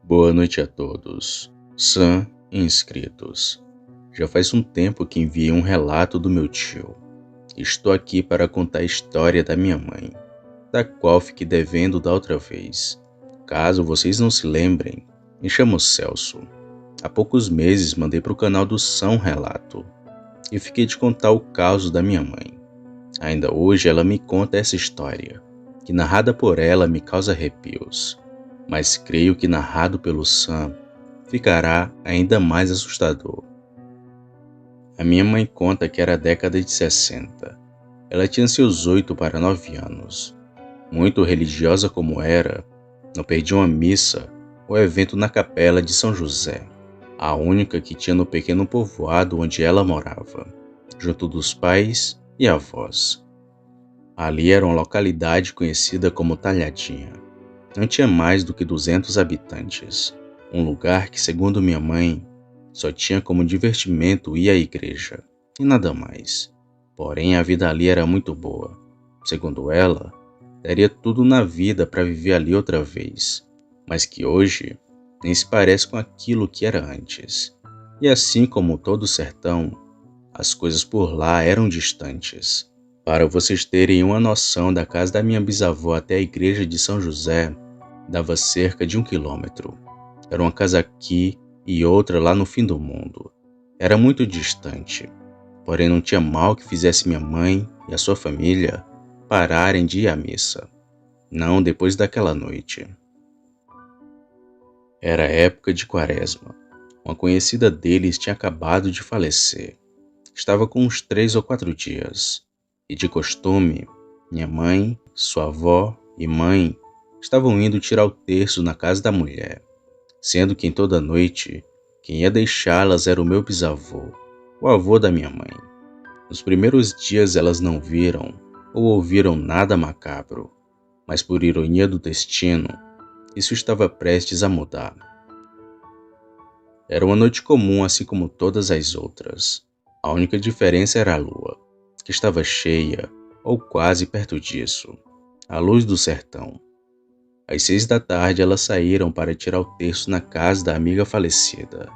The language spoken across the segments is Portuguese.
Boa noite a todos. Sam e inscritos. Já faz um tempo que enviei um relato do meu tio. Estou aqui para contar a história da minha mãe, da qual fiquei devendo da outra vez. Caso vocês não se lembrem, me chamo Celso. Há poucos meses mandei para o canal do Sam um relato e fiquei de contar o caso da minha mãe. Ainda hoje ela me conta essa história, que narrada por ela me causa arrepios. Mas creio que narrado pelo Sam ficará ainda mais assustador. A minha mãe conta que era a década de 60. Ela tinha seus 8 para 9 anos. Muito religiosa como era, não perdia uma missa ou evento na capela de São José, a única que tinha no pequeno povoado onde ela morava, junto dos pais e avós. Ali era uma localidade conhecida como Talhadinha. Não tinha mais do que 200 habitantes, um lugar que, segundo minha mãe, só tinha como divertimento ir à igreja, e nada mais. Porém, a vida ali era muito boa. Segundo ela, daria tudo na vida para viver ali outra vez, mas que hoje nem se parece com aquilo que era antes. E assim como todo o sertão, as coisas por lá eram distantes. Para vocês terem uma noção, da casa da minha bisavó até a igreja de São José, dava cerca de 1 quilômetro. Era uma casa aqui e outra lá no fim do mundo. Era muito distante, porém não tinha mal que fizesse minha mãe e a sua família pararem de ir à missa. Não depois daquela noite. Era época de quaresma. Uma conhecida deles tinha acabado de falecer. Estava com uns 3 ou 4 dias. E de costume, minha mãe, sua avó e mãe estavam indo tirar o terço na casa da mulher, sendo que em toda noite quem ia deixá-las era o meu bisavô, o avô da minha mãe. Nos primeiros dias elas não viram ou ouviram nada macabro, mas por ironia do destino, isso estava prestes a mudar. Era uma noite comum assim como todas as outras. A única diferença era a lua, que estava cheia ou quase perto disso, a luz do sertão. Às 6 da tarde elas saíram para tirar o terço na casa da amiga falecida.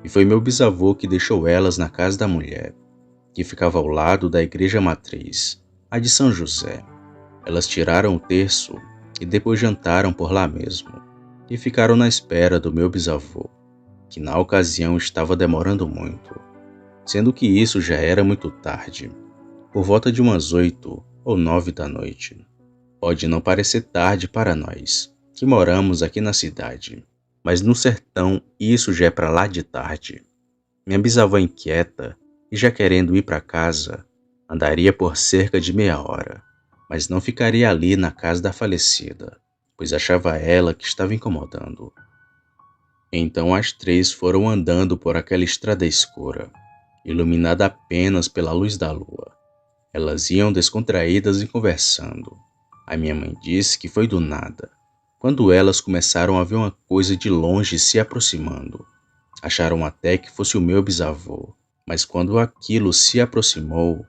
E foi meu bisavô que deixou elas na casa da mulher, que ficava ao lado da igreja matriz, a de São José. Elas tiraram o terço e depois jantaram por lá mesmo, e ficaram na espera do meu bisavô, que na ocasião estava demorando muito, sendo que isso já era muito tarde, por volta de umas 8 ou 9 da noite. Pode não parecer tarde para nós, que moramos aqui na cidade, mas no sertão isso já é para lá de tarde. Minha bisavó inquieta e já querendo ir para casa, andaria por cerca de meia hora, mas não ficaria ali na casa da falecida, pois achava ela que estava incomodando. Então as 3 foram andando por aquela estrada escura, iluminada apenas pela luz da lua. Elas iam descontraídas e conversando. A minha mãe disse que foi do nada, quando elas começaram a ver uma coisa de longe se aproximando. Acharam até que fosse o meu bisavô, mas quando aquilo se aproximou,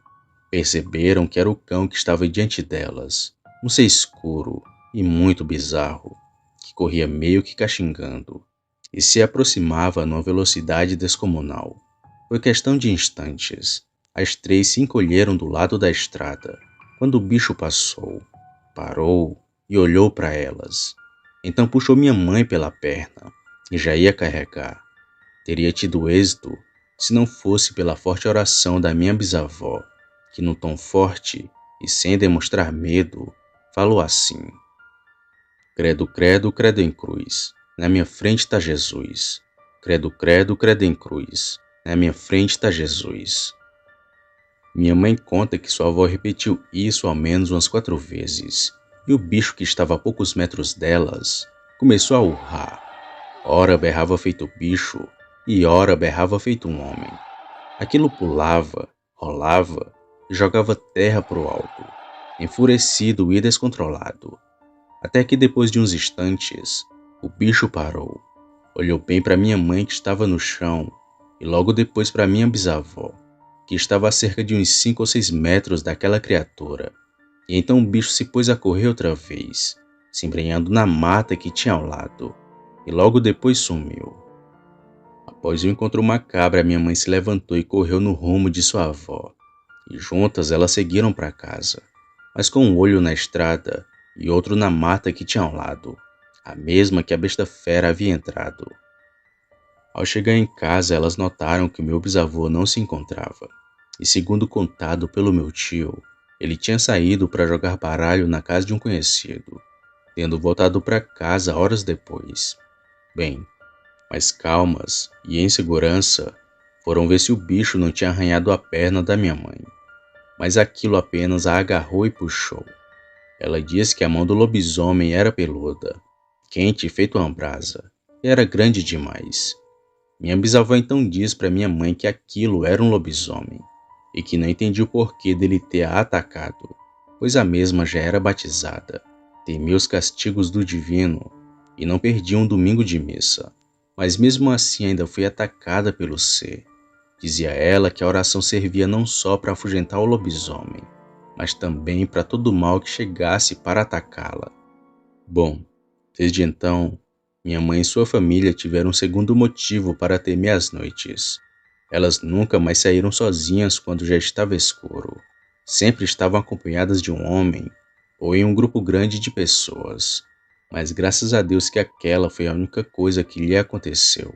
perceberam que era o cão que estava diante delas, um ser escuro e muito bizarro, que corria meio que cachingando, e se aproximava numa velocidade descomunal. Foi questão de instantes. As 3 se encolheram do lado da estrada, quando o bicho passou, parou e olhou para elas. Então puxou minha mãe pela perna e já ia carregar. Teria tido êxito se não fosse pela forte oração da minha bisavó, que num tom forte e sem demonstrar medo, falou assim: Credo, credo, credo em cruz, na minha frente está Jesus. Credo, credo, credo em cruz, na minha frente está Jesus. Minha mãe conta que sua avó repetiu isso ao menos umas 4 vezes, e o bicho que estava a poucos metros delas começou a urrar. Ora berrava feito bicho, e ora berrava feito um homem. Aquilo pulava, rolava e jogava terra pro alto, enfurecido e descontrolado. Até que depois de uns instantes, o bicho parou, olhou bem para minha mãe que estava no chão, e logo depois para minha bisavó, que estava a cerca de uns 5 ou 6 metros daquela criatura. E então o bicho se pôs a correr outra vez, se embrenhando na mata que tinha ao lado. e logo depois sumiu. Após o encontro macabro, a minha mãe se levantou e correu no rumo de sua avó, e juntas elas seguiram para casa, mas com um olho na estrada e outro na mata que tinha ao lado, a mesma que a besta fera havia entrado. Ao chegar em casa, elas notaram que o meu bisavô não se encontrava, e segundo contado pelo meu tio, ele tinha saído para jogar baralho na casa de um conhecido, tendo voltado para casa horas depois. Bem, mais calmas e em segurança, foram ver se o bicho não tinha arranhado a perna da minha mãe, mas aquilo apenas a agarrou e puxou. Ela disse que a mão do lobisomem era peluda, quente feito uma brasa, e era grande demais. Minha bisavó então disse para minha mãe que aquilo era um lobisomem, e que não entendia o porquê dele ter a atacado, pois a mesma já era batizada, temia os castigos do divino e não perdia um domingo de missa. Mas mesmo assim ainda foi atacada pelo ser. Dizia ela que a oração servia não só para afugentar o lobisomem, mas também para todo o mal que chegasse para atacá-la. Bom, desde então, minha mãe e sua família tiveram um segundo motivo para temer as noites. Elas nunca mais saíram sozinhas quando já estava escuro. Sempre estavam acompanhadas de um homem ou em um grupo grande de pessoas. Mas graças a Deus que aquela foi a única coisa que lhe aconteceu.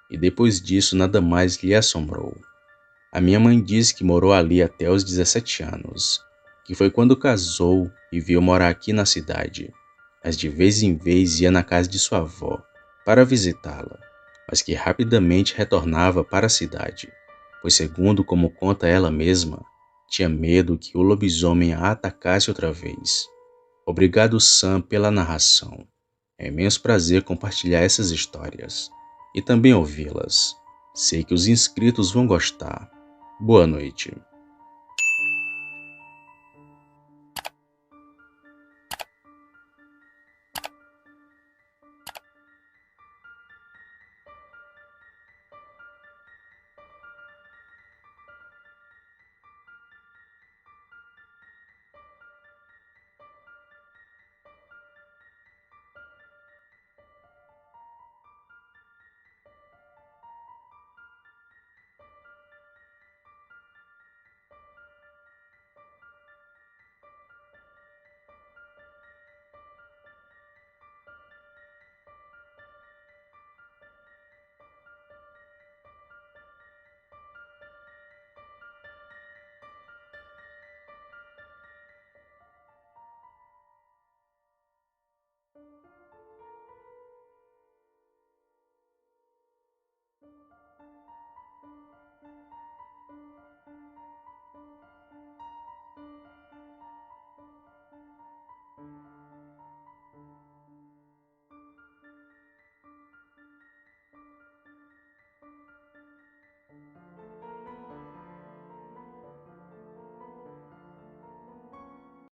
E depois disso nada mais lhe assombrou. A minha mãe disse que morou ali até os 17 anos, que foi quando casou e veio morar aqui na cidade, mas de vez em vez ia na casa de sua avó para visitá-la, mas que rapidamente retornava para a cidade, pois segundo como conta ela mesma, tinha medo que o lobisomem a atacasse outra vez. Obrigado, Sam, pela narração. É imenso prazer compartilhar essas histórias e também ouvi-las. Sei que os inscritos vão gostar. Boa noite.